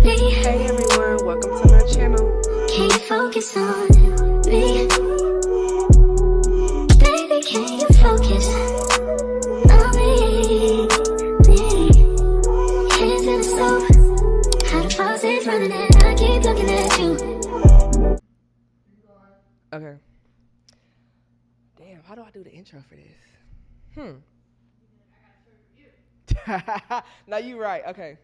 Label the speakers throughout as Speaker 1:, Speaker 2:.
Speaker 1: Hey everyone, welcome to my channel.
Speaker 2: Can you focus on me? Baby, can you focus on me? Hands in the stove, how the faucet's running and I keep looking at you.
Speaker 1: Okay. Damn, how do I do the intro for this? No, you're right. Okay.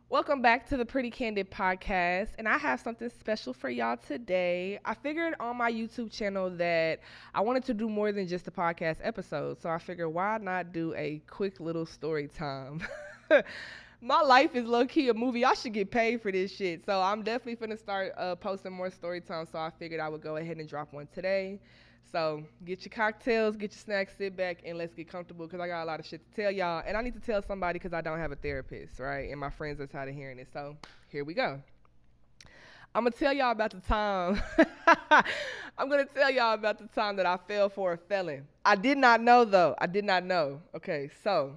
Speaker 1: Welcome back to the Pretty Candid Podcast, and I have something special for y'all today. I figured on my YouTube channel that I wanted to do more than just a podcast episode, so I figured why not do a quick little story time. My life is low-key a movie. I should get paid for this shit, so I'm definitely finna start posting more story time, so I figured I would go ahead and drop one today. So get your cocktails, get your snacks, sit back, and let's get comfortable because I got a lot of shit to tell y'all. And I need to tell somebody because I don't have a therapist, right? And my friends are tired of hearing it. So here we go. I'm going to tell y'all about the time. I'm going to tell y'all about the time that I fell for a felon. I did not know, though. I did not know. Okay, so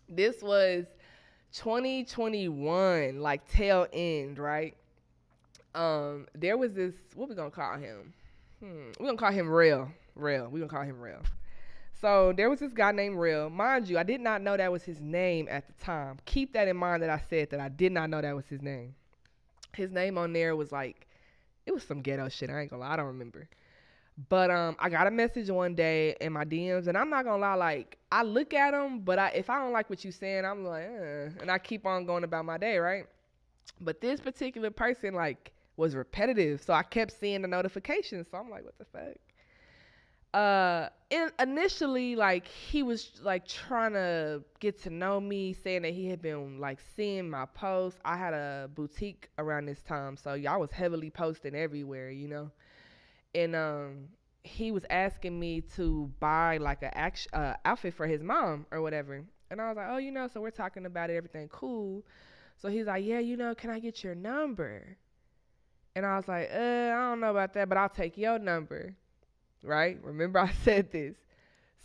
Speaker 1: this was 2021, like tail end, right? There was this, what we going to call him? We're going to call him Real. We're going to call him Real. So there was this guy named Real. Mind you, I did not know that was his name at the time. Keep that in mind that I said that I did not know that was his name. His name on there was like, it was some ghetto shit. I ain't going to lie. I don't remember. But I got a message one day in my DMs, and I'm not going to lie, like, I look at him, but if I don't like what you saying, I'm like, and I keep on going about my day, right? But this particular person, like, was repetitive, so I kept seeing the notifications. So I'm like, what the fuck? And initially, like, he was like trying to get to know me, saying that he had been like seeing my posts. I had a boutique around this time, so y'all was heavily posting everywhere, you know. And he was asking me to buy like a outfit for his mom or whatever. And I was like, oh, you know, so we're talking about it, everything cool. So he's like, yeah, you know, can I get your number? And I was like, I don't know about that, but I'll take your number, right? Remember I said this.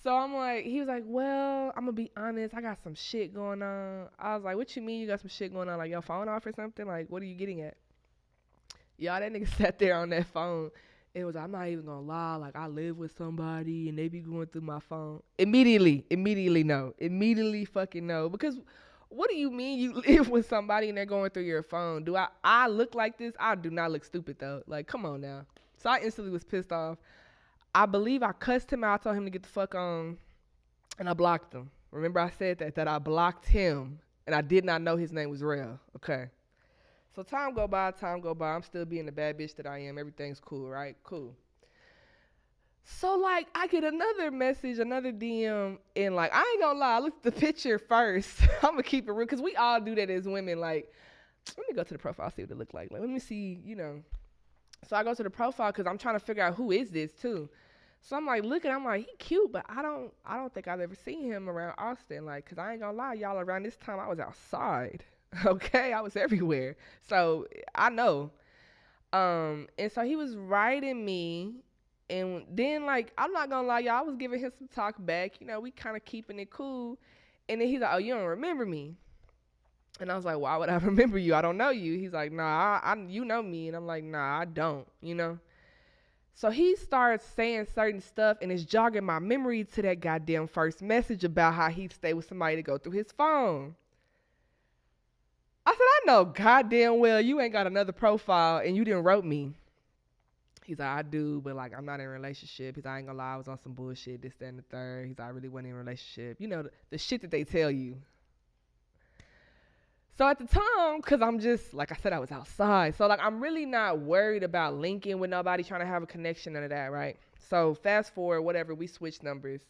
Speaker 1: So I'm like, he was like, well, I'm going to be honest. I got some shit going on. I was like, what you mean you got some shit going on? Like your phone off or something? Like, what are you getting at? Y'all, that nigga sat there on that phone. It was, I'm not even going to lie. Like, I live with somebody and they be going through my phone. Immediately no. Immediately fucking no. Because what do you mean you live with somebody and they're going through your phone? Do I look like this? I do not look stupid, though. Like, come on now. So I instantly was pissed off. I believe I cussed him out. I told him to get the fuck on, and I blocked him. Remember I said that I blocked him, and I did not know his name was Real. Okay. So time go by. I'm still being the bad bitch that I am. Everything's cool, right? Cool. So, like, I get another message, another DM, and, like, I ain't gonna lie, I looked at the picture first. I'm gonna keep it real, because we all do that as women. Like, let me go to the profile, see what it look like. Like, let me see, you know. So I go to the profile, because I'm trying to figure out who is this, too. So I'm, like, looking, I'm like, he cute, but I don't think I've ever seen him around Austin. Like, because I ain't gonna lie, y'all, around this time, I was outside, okay? I was everywhere. So, I know. And so he was writing me. And then, like, I'm not gonna lie, y'all, I was giving him some talk back. You know, we kind of keeping it cool. And then he's like, oh, you don't remember me? And I was like, why would I remember you? I don't know you. He's like, nah, you know me. And I'm like, nah, I don't, you know? So he starts saying certain stuff, and it's jogging my memory to that goddamn first message about how he stayed with somebody to go through his phone. I said, I know goddamn well you ain't got another profile, and you didn't wrote me. He's like, I do, but, like, I'm not in a relationship. He's like, I ain't gonna lie, I was on some bullshit, this, that, and the third. He's like, I really wasn't in a relationship. You know, the shit that they tell you. So at the time, because I'm just, like I said, I was outside. So, like, I'm really not worried about linking with nobody, trying to have a connection, none of that, right? So fast forward, whatever, we switched numbers.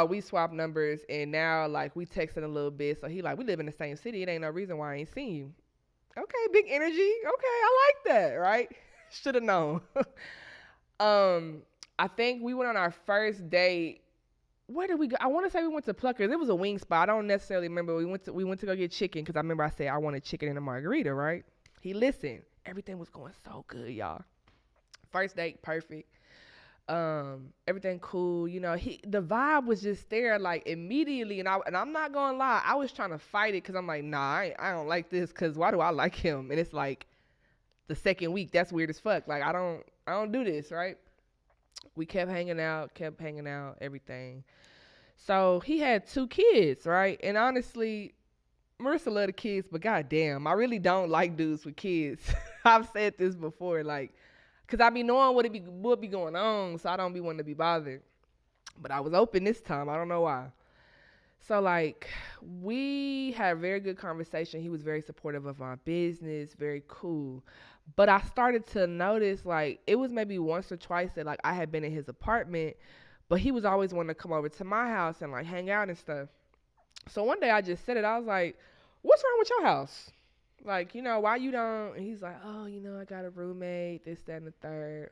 Speaker 1: We swapped numbers, and now, like, we texting a little bit. So he like, we live in the same city. It ain't no reason why I ain't seen you. Okay, big energy. Okay, I like that, right? Should have known. I think we went on our first date. Where did we go? I want to say we went to Pluckers. It was a wing spot. I don't necessarily remember. We went to go get chicken because I remember I said I wanted chicken and a margarita, right? He listened. Everything was going so good, y'all. First date, perfect. Everything cool, you know. The vibe was just there, like immediately, and I'm not gonna lie, I was trying to fight it because I'm like, nah, I don't like this, because why do I like him? And it's like the second week, that's weird as fuck. Like I don't do this, right? We kept hanging out, everything. So he had 2 kids, right? And honestly, Marissa love the kids, but goddamn, I really don't like dudes with kids. I've said this before, like, cause I be knowing what be going on, so I don't be wanting to be bothered. But I was open this time. I don't know why. So like, we had a very good conversation. He was very supportive of my business, very cool. But I started to notice, like, it was maybe once or twice that like I had been in his apartment, but he was always wanting to come over to my house and like hang out and stuff. So one day I just said it. I was like, "What's wrong with your house? Like, why you don't?" And he's like, "Oh, I got a roommate, this, that, and the third."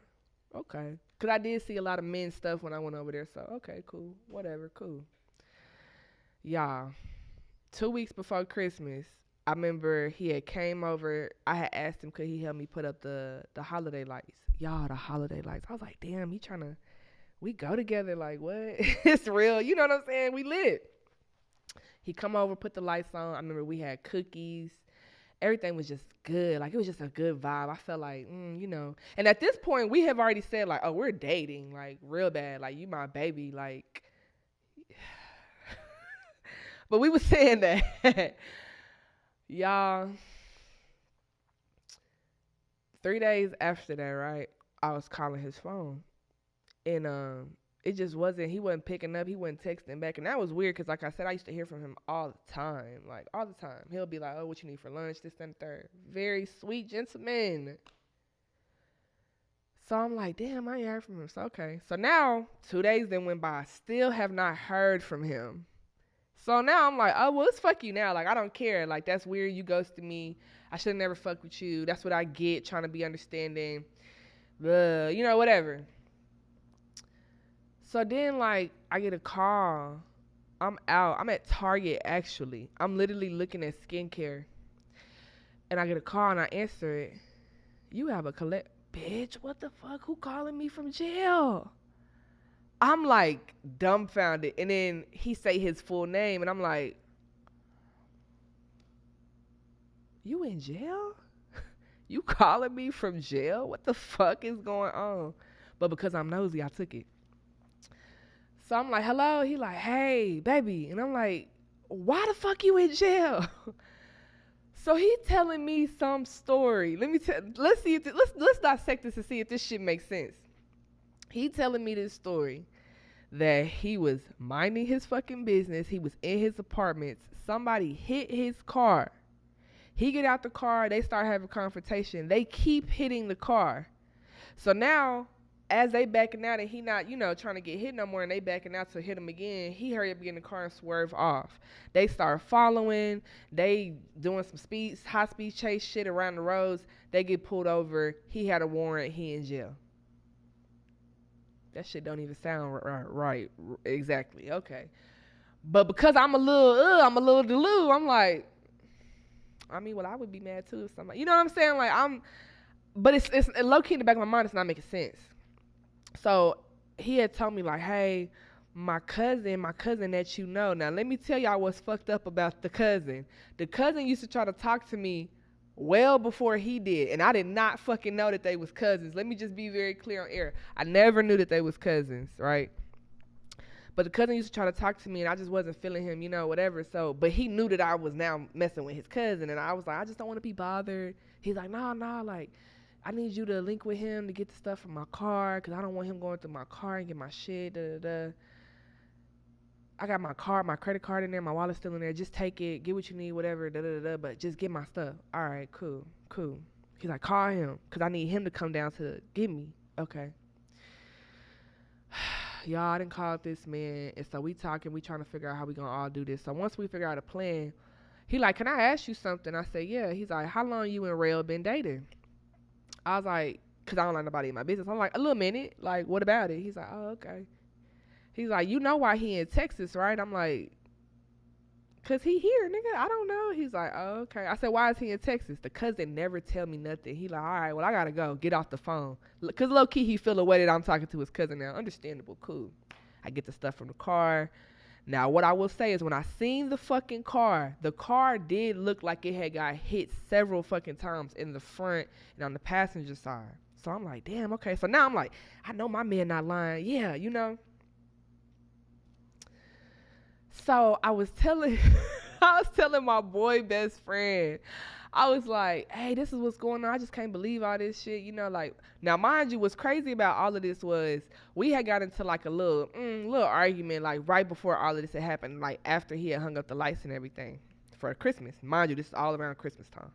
Speaker 1: Okay. Because I did see a lot of men stuff when I went over there. So, okay, cool. Whatever, cool. Y'all, 2 weeks before Christmas, I remember he had came over. I had asked him could he help me put up the holiday lights. Y'all, the holiday lights. I was like, damn, we go together. Like, what? It's real. You know what I'm saying? We lit. He come over, put the lights on. I remember we had cookies. Everything was just good. Like, it was just a good vibe. I felt like, And at this point, we have already said, like, oh, we're dating, like, real bad. Like, you my baby. Like, but we was saying that. Y'all, 3 days after that, right, I was calling his phone. And it just wasn't, he wasn't picking up, he wasn't texting back. And that was weird because, like I said, I used to hear from him all the time. Like, all the time. He'll be like, oh, what you need for lunch, this, that, and the third. Very sweet gentleman. So I'm like, damn, I ain't heard from him. So, okay. So now, 2 days then went by. Still have not heard from him. So now I'm like, oh, well, it's fuck you now. Like, I don't care. Like, that's weird. You ghosted me. I should have never fucked with you. That's what I get, trying to be understanding. Whatever. So then, like, I get a call. I'm out. I'm at Target, actually. I'm literally looking at skincare. And I get a call, and I answer it. You have a collect. Bitch, what the fuck? Who calling me from jail? I'm like dumbfounded. And then he say his full name, and I'm like, you in jail? You calling me from jail? What the fuck is going on? But because I'm nosy, I took it. So I'm like, hello? He like, hey, baby. And I'm like, why the fuck you in jail? So he telling me some story. Let's see if let's dissect this and see if this shit makes sense. He telling me this story that he was minding his fucking business. He was in his apartment. Somebody hit his car. He get out the car. They start having a confrontation. They keep hitting the car. So now, as they backing out and he not, trying to get hit no more, and they backing out to hit him again, he hurry up, get in the car and swerve off. They start following. They doing some high speed chase shit around the roads. They get pulled over. He had a warrant. He in jail. That shit don't even sound right. Exactly. Okay. But because I'm a little delulu, I'm like, well, I would be mad too if somebody, you know what I'm saying? Like, but it's low key in the back of my mind, it's not making sense. So he had told me, like, hey, my cousin that now let me tell y'all what's fucked up about the cousin. The cousin used to try to talk to me well before he did, and I did not fucking know that they was cousins. Let me just be very clear on air. I never knew that they was cousins, right? But the cousin used to try to talk to me, and I just wasn't feeling him, whatever. So, but he knew that I was now messing with his cousin, and I was like, I just don't want to be bothered. He's like, nah, like, I need you to link with him to get the stuff from my car, because I don't want him going through my car and get my shit, I got my credit card in there, my wallet's still in there. Just take it, get what you need, whatever, but just get my stuff. All right, cool. He's like, call him, because I need him to come down to get me. Okay. Y'all, I didn't call this man, and so we talking, we trying to figure out how we gonna all do this. So once we figure out a plan, he like, can I ask you something? I said, yeah. He's like, how long you and Rail been dating? I was like, because I don't like nobody in my business. I'm like, a little minute. Like, what about it? He's like, oh, okay. He's like, you know why he in Texas, right? I'm like, because he here, nigga. I don't know. He's like, oh, okay. I said, why is he in Texas? The cousin never tell me nothing. He like, all right, well, I gotta go. Get off the phone. Cause low key, he feel the way that I'm talking to his cousin now. Understandable, cool. I get the stuff from the car. Now, what I will say is when I seen the fucking car, the car did look like it had got hit several fucking times in the front and on the passenger side. So I'm like, damn, okay. So now I'm like, I know my man not lying. Yeah, you know. So I was telling my boy best friend, I was like, hey, this is what's going on. I just can't believe all this shit. You know, like, now mind you, what's crazy about all of this was we had got into like a little argument, like right before all of this had happened, like after he had hung up the lights and everything for Christmas. Mind you, this is all around Christmas time.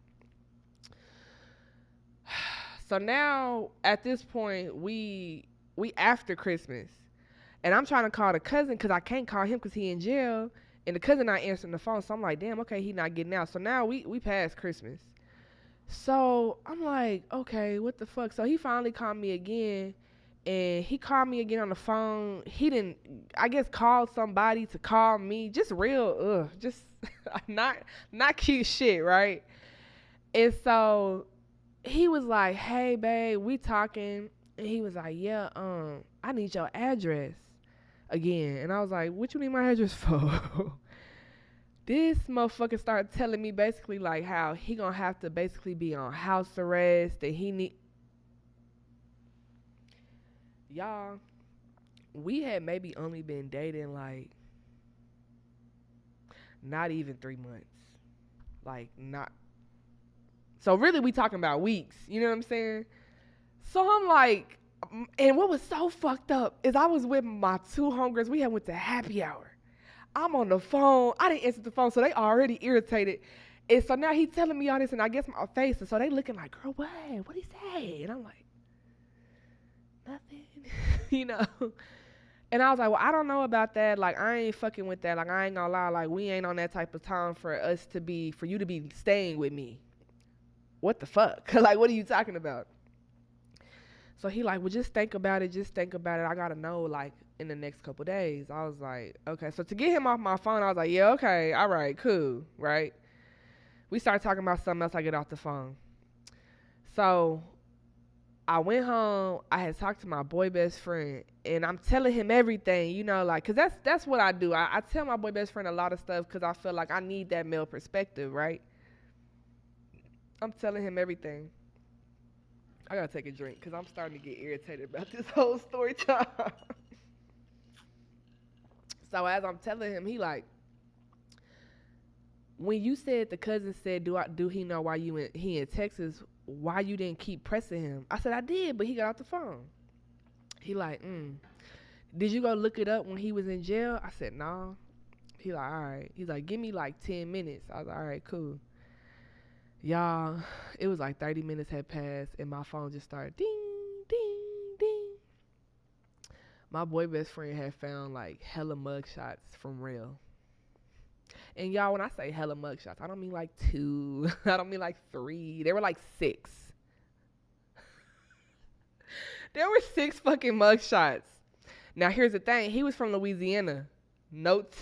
Speaker 1: So now at this point, we after Christmas. And I'm trying to call the cousin because I can't call him because he in jail. And the cousin not answering the phone. So I'm like, damn, okay, he not getting out. So now we passed Christmas. So I'm like, okay, what the fuck? So he finally called me again. And he called me again on the phone. He didn't, I guess, call somebody to call me. Just real, just not cute shit, right? And so he was like, hey, babe, we talking. And he was like, yeah, I need your address again. And I was like, what you need my address for? This motherfucker started telling me basically like how he gonna have to basically be on house arrest and he need. Y'all, we had maybe only been dating like not even 3 months. Like not. So really we talking about weeks. You know what I'm saying? So I'm like, and what was so fucked up is I was with my two homegirls. We had went to happy hour. I'm on the phone. I didn't answer the phone, so they already irritated. And so now he telling me all this, and I guess my face. And so they looking like, girl, what? What'd he say? And I'm like, nothing. You know? And I was like, well, I don't know about that. Like, I ain't fucking with that. Like, I ain't gonna lie. Like, we ain't on that type of time for you to be staying with me. What the fuck? Like, what are you talking about? So he like, well, just think about it. Just think about it. I got to know, like, in the next couple days. I was like, okay. So to get him off my phone, I was like, yeah, okay. All right, cool. Right? We started talking about something else. I get off the phone. So I went home. I had talked to my boy best friend. And I'm telling him everything, you know, like, because that's what I do. I tell my boy best friend a lot of stuff because I feel like I need that male perspective, right? I'm telling him everything. I gotta take a drink because I'm starting to get irritated about this whole story time. So as I'm telling him, he like, when you said the cousin said, do he know why he in Texas? Why you didn't keep pressing him? I said I did, but he got off the phone. He like, did you go look it up when he was in jail? I said no. He like, all right. He's like, give me like 10 minutes. I was like, all right, cool. Y'all, it was like 30 minutes had passed and my phone just started ding, ding, ding. My boy best friend had found like hella mugshots from Real. And y'all, when I say hella mugshots, I don't mean like 2. I don't mean like 3. There were like 6. There were 6 fucking mugshots. Now here's the thing. He was from Louisiana. Note.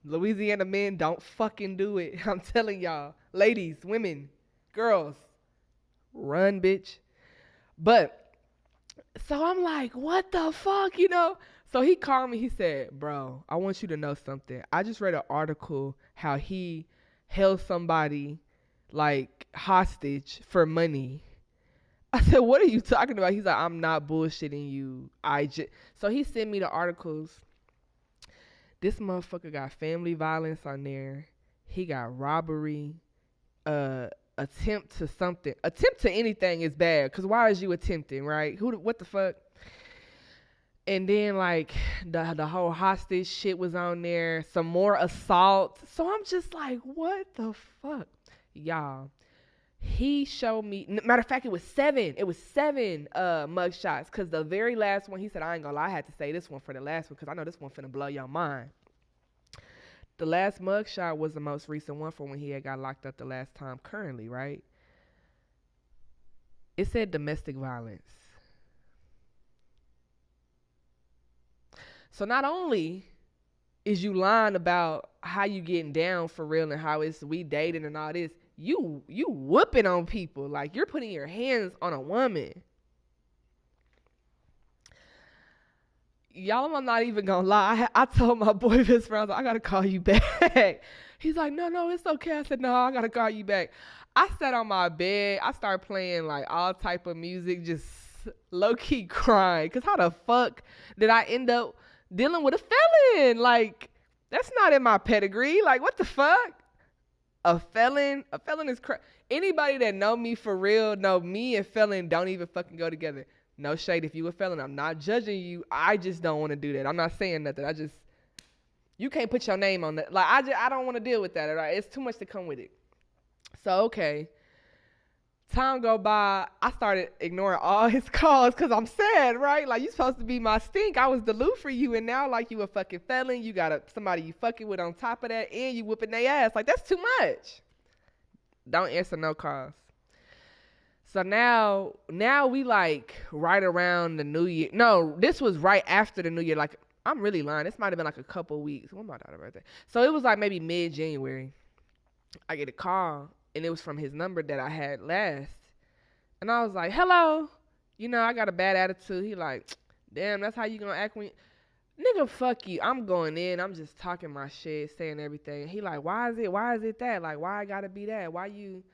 Speaker 1: Louisiana men don't fucking do it. I'm telling y'all. Ladies, women, girls, run, bitch. But, so I'm like, what the fuck, you know? So he called me. He said, bro, I want you to know something. I just read an article how he held somebody, like, hostage for money. I said, what are you talking about? He's like, I'm not bullshitting you. So he sent me the articles. This motherfucker got family violence on there. He got robbery, attempt to something. Attempt to anything is bad, because why is you attempting, right? What the fuck? And then, like, the whole hostage shit was on there. Some more assault. So I'm just like, what the fuck? Y'all, he showed me. Matter of fact, it was 7. It was 7 mugshots. Because the very last one, he said, I ain't gonna lie, I had to say this one for the last one. Because I know this one finna blow your mind. The last mugshot was the most recent one from when he had got locked up the last time currently, right? It said domestic violence. So not only is you lying about how you getting down for real and how it's we dating and all this. You whooping on people. Like, you're putting your hands on a woman. Y'all, I'm not even gonna lie. I told my boy this friend, I gotta call you back. He's like, no, it's okay. I said, no, I gotta call you back. I sat on my bed. I started playing like all type of music, just low key crying. Cause how the fuck did I end up dealing with a felon? Like, that's not in my pedigree. Like, what the fuck? A felon is anybody that know me for real know me and felon don't even fucking go together. No shade if you a felon. I'm not judging you. I just don't want to do that. I'm not saying nothing. You can't put your name on that. Like, I don't want to deal with that. Right? It's too much to come with it. So, okay. Time go by. I started ignoring all his calls because I'm sad, right? Like, you supposed to be my stink. I was the Lou for you, and now, like, you a fucking felon. You got somebody you fucking with on top of that, and you whooping their ass. Like, that's too much. Don't answer no calls. So now we like right around the New Year. No, this was right after the New Year. Like, I'm really lying. This might have been like a couple weeks. When my daughter's birthday? So it was like maybe mid-January. I get a call, and it was from his number that I had last. And I was like, hello. You know, I got a bad attitude. He like, damn, that's how you gonna act when... Nigga, fuck you. I'm going in. I'm just talking my shit, saying everything. He like, why is it that? Like, why I gotta be that? Why you...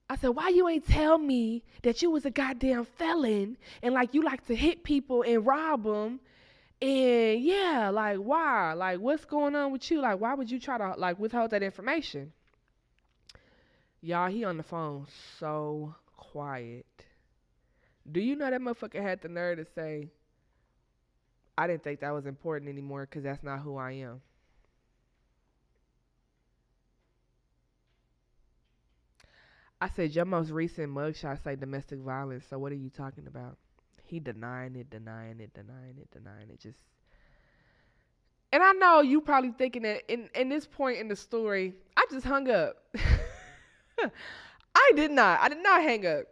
Speaker 1: I said, why you ain't tell me that you was a goddamn felon and, like, you like to hit people and rob them? And, yeah, like, why? Like, what's going on with you? Like, why would you try to, like, withhold that information? Y'all, he on the phone so quiet. Do you know that motherfucker had the nerve to say, I didn't think that was important anymore because that's not who I am? I said, your most recent mugshot say domestic violence, so what are you talking about? He denying it. Just, and I know you probably thinking that in this point in the story, I just hung up. I did not hang up.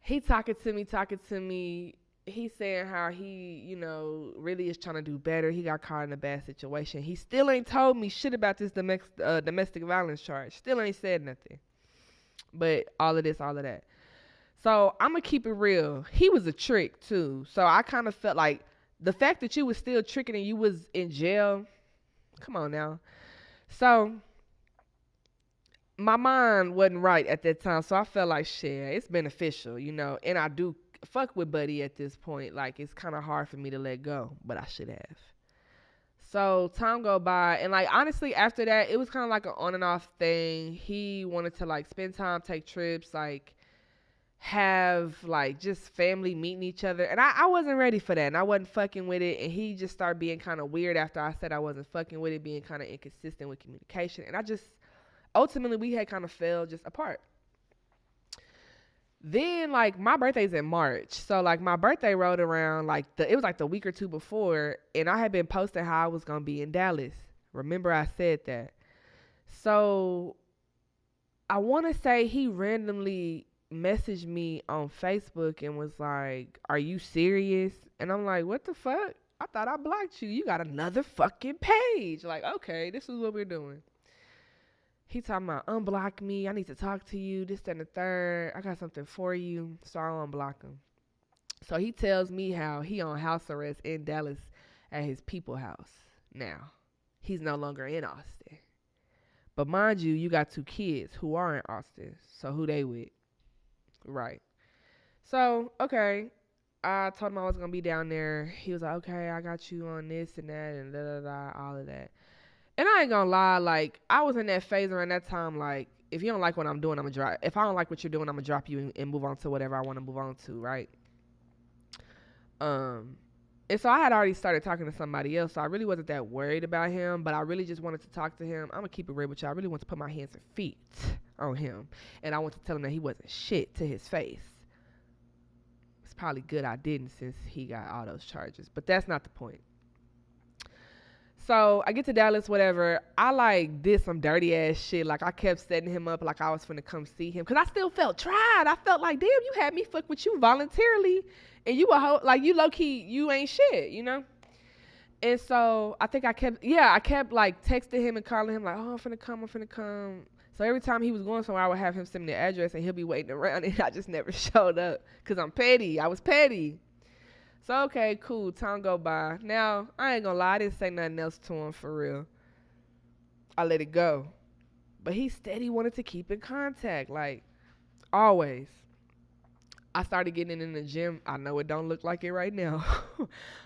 Speaker 1: He talking to me. He's saying how he, you know, really is trying to do better. He got caught in a bad situation. He still ain't told me shit about this domestic violence charge. Still ain't said nothing. But all of that. So I'm going to keep it real. He was a trick too. So I kind of felt like the fact that you was still tricking and you was in jail. Come on now. So my mind wasn't right at that time. So I felt like, shit, it's beneficial, you know. And I do fuck with Buddy at this point. Like, it's kind of hard for me to let go, but I should have. So time go by, and like honestly after that it was kind of like an on and off thing. He wanted to like spend time, take trips, like have like just family meeting each other, and I wasn't ready for that, and I wasn't fucking with it. And he just started being kind of weird after I said I wasn't fucking with it, being kind of inconsistent with communication, and I just ultimately we had kind of fell just apart. Then, like, my birthday's in March. So, like, my birthday rolled around, like, it was, like, the week or two before. And I had been posting how I was going to be in Dallas. Remember I said that. So, I want to say he randomly messaged me on Facebook and was like, are you serious? And I'm like, what the fuck? I thought I blocked you. You got another fucking page. Like, okay, this is what we're doing. He talking about unblock me. I need to talk to you. This, that, and the third. I got something for you. So I unblock him. So he tells me how he on house arrest in Dallas at his people house. Now, he's no longer in Austin. But mind you, you got 2 kids who are in Austin. So who they with? Right. So, okay. I told him I was going to be down there. He was like, okay, I got you on this and that and da-da-da, all of that. And I ain't gonna lie, like, I was in that phase around that time, like, if you don't like what I'm doing, I'm gonna drop. If I don't like what you're doing, I'm gonna drop you and move on to whatever I want to move on to, right? And so I had already started talking to somebody else, so I really wasn't that worried about him, but I really just wanted to talk to him. I'm gonna keep it real with you. I really want to put my hands and feet on him, and I want to tell him that he wasn't shit to his face. It's probably good I didn't, since he got all those charges, but that's not the point. So I get to Dallas, whatever. I like did some dirty ass shit. Like, I kept setting him up like I was finna come see him. Cause I still felt tried. I felt like, damn, you had me fuck with you voluntarily. And you were like, you low key, you ain't shit, you know? And so I think I kept like texting him and calling him like, oh, I'm finna come. So every time he was going somewhere, I would have him send me the address and he'll be waiting around and I just never showed up because I'm petty. I was petty. So, okay, cool. Time go by. Now, I ain't gonna lie. I didn't say nothing else to him for real. I let it go. But he steady wanted to keep in contact, like, always. I started getting in the gym. I know it don't look like it right now.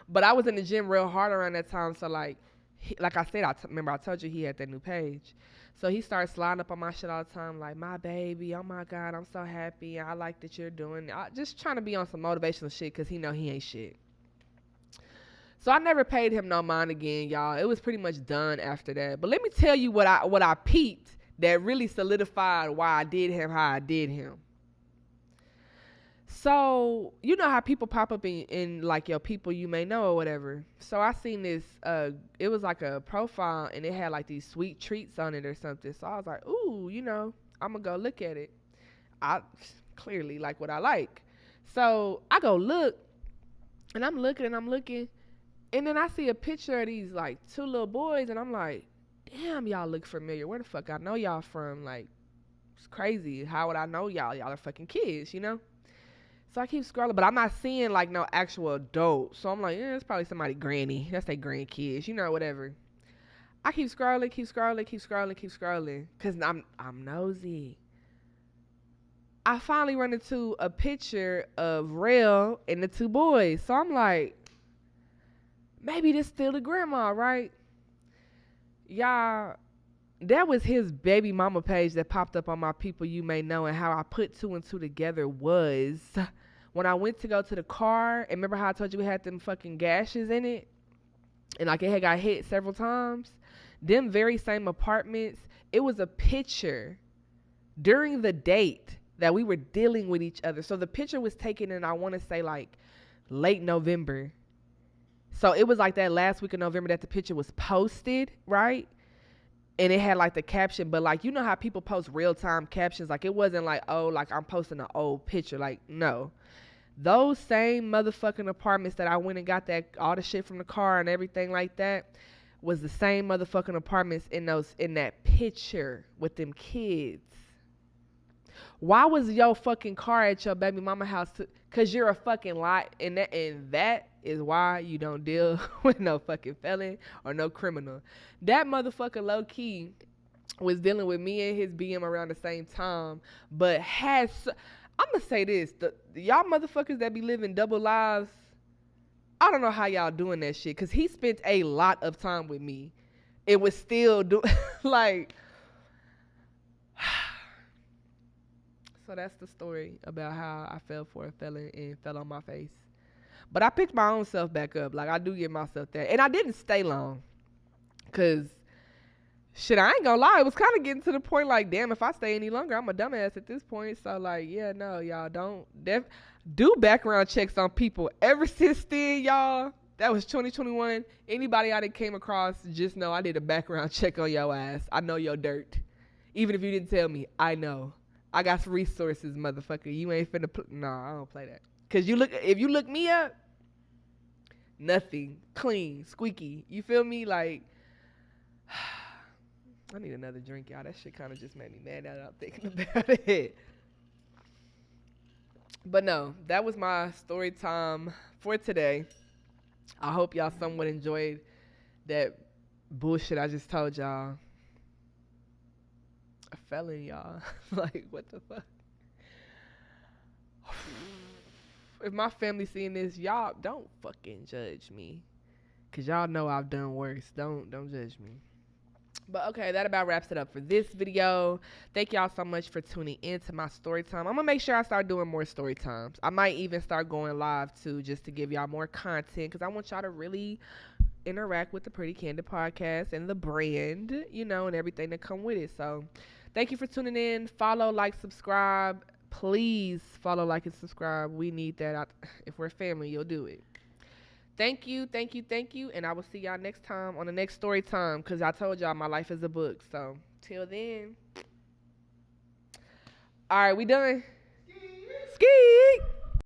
Speaker 1: But I was in the gym real hard around that time. So, like I said, remember I told you he had that new page. So he started sliding up on my shit all the time, like, my baby, oh my God, I'm so happy. I like that you're doing it. Just trying to be on some motivational shit because he know he ain't shit. So I never paid him no mind again, y'all. It was pretty much done after that. But let me tell you what I peeped that really solidified why I did him how I did him. So, you know how people pop up in like your people you may know or whatever. So I seen this, it was like a profile and it had like these sweet treats on it or something. So I was like, ooh, you know, I'm gonna go look at it. I clearly like what I like. So I go look and I'm looking. And then I see a picture of these like two little boys and I'm like, damn, y'all look familiar. Where the fuck I know y'all from? Like, it's crazy. How would I know y'all? Y'all are fucking kids, you know? So I keep scrolling, but I'm not seeing like no actual adult. So I'm like, yeah, it's probably somebody granny. That's their grandkids, you know, whatever. I keep scrolling. Cause I'm nosy. I finally run into a picture of Rail and the two boys. So I'm like, maybe this still the grandma, right? Y'all, that was his baby mama page that popped up on my people you may know, and how I put two and two together was when I went to go to the car, and remember how I told you we had them fucking gashes in it? And like it had got hit several times? Them very same apartments, it was a picture during the date that we were dealing with each other. So the picture was taken in, I want to say like late November. So it was like that last week of November that the picture was posted, right? And it had like the caption, but like, you know how people post real-time captions? Like it wasn't like, oh, like I'm posting an old picture. Like, no. Those same motherfucking apartments that I went and got that all the shit from the car and everything like that was the same motherfucking apartments in that picture with them kids. Why was your fucking car at your baby mama house? Cause you're a fucking lie, and that is why you don't deal with no fucking felon or no criminal. That motherfucker low key was dealing with me and his BM around the same time, but I'm gonna say this: y'all motherfuckers that be living double lives, I don't know how y'all doing that shit. Cause he spent a lot of time with me, and was still like. So that's the story about how I fell for a felon and fell on my face. But I picked my own self back up. Like, I do give myself that. And I didn't stay long. Because, shit, I ain't gonna lie. It was kind of getting to the point like, damn, if I stay any longer, I'm a dumbass at this point. So, like, yeah, no, y'all don't. Do background checks on people. Ever since then, y'all, that was 2021. Anybody I done came across, just know I did a background check on your ass. I know your dirt. Even if you didn't tell me, I know. I got some resources, motherfucker. You ain't finna I don't play that. Cause if you look me up, nothing. Clean, squeaky. You feel me? Like, I need another drink, y'all. That shit kind of just made me mad now that I'm thinking about it. But no, that was my story time for today. I hope y'all somewhat enjoyed that bullshit I just told y'all. A felon, y'all. Like, what the fuck? If my family seeing this, y'all don't fucking judge me, cause y'all know I've done worse. Don't judge me. But okay, that about wraps it up for this video. Thank y'all so much for tuning in to my story time. I'm gonna make sure I start doing more story times. I might even start going live too, just to give y'all more content, cause I want y'all to really interact with the Pretty Candid podcast and the brand, you know, and everything that come with it. So thank you for tuning in. Follow, like, subscribe. Please follow, like, and subscribe. We need that. If we're family, you'll do it. Thank you. And I will see y'all next time on the next story time, because I told y'all my life is a book. So till then. All right, we done. Ski.